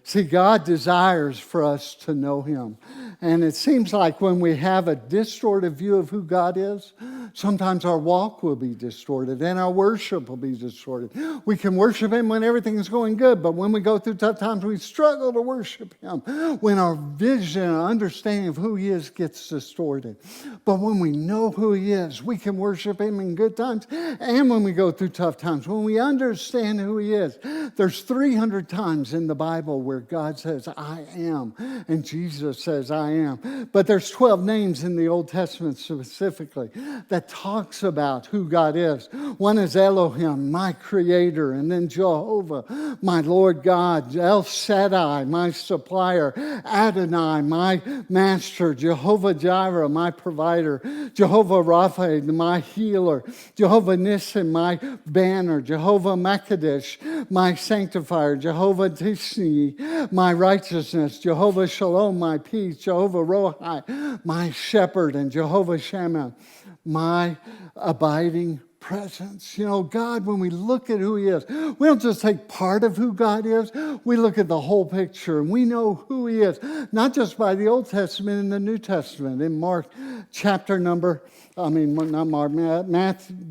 See, God desires for us to know Him. And it seems like when we have a distorted view of who God is, sometimes our walk will be distorted and our worship will be distorted. We can worship Him when everything is going good, but when we go through tough times, we struggle to worship Him when our vision and understanding of who He is gets distorted. But when we know who He is, we can worship Him in good times and when we go through tough times. When we understand who He is, there's 300 times in the Bible where God says, I am, and Jesus says, I am. But there's 12 names in the Old Testament specifically that talks about who God is. One is Elohim, my creator, and then Jehovah, my Lord God, El Shaddai, my supplier, Adonai, my master, Jehovah Jireh, my provider, Jehovah Rapha, my healer, Jehovah Nissi, my banner, Jehovah Makadesh, my sanctifier, Jehovah Tishni, my righteousness, Jehovah Shalom, my peace, Jehovah Rohi, my shepherd, and Jehovah Shammah, my abiding presence. You know, God, when we look at who He is, we don't just take part of who God is, we look at the whole picture and we know who He is, not just by the Old Testament and the New Testament. In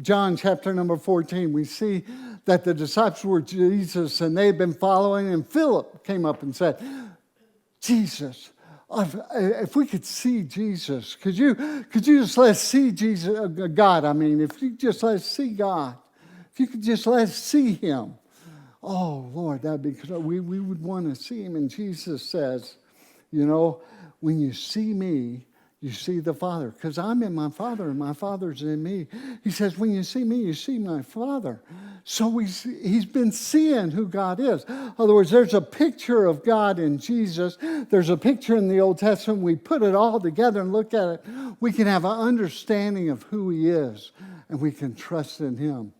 John chapter number 14, we see that the disciples were Jesus and they'd been following, and Philip came up and said, Jesus, if we could see Jesus, could you just let us see Jesus, God? I mean, if you just let us see God, if you could just let us see Him. Oh, Lord, that'd be, we would want to see Him. And Jesus says, you know, when you see me, you see the Father, because I'm in my Father and my Father's in me. He says, when you see me, you see my Father. So he's been seeing who God is. In other words, there's a picture of God in Jesus. There's a picture in the Old Testament. We put it all together and look at it. We can have an understanding of who He is, and we can trust in Him.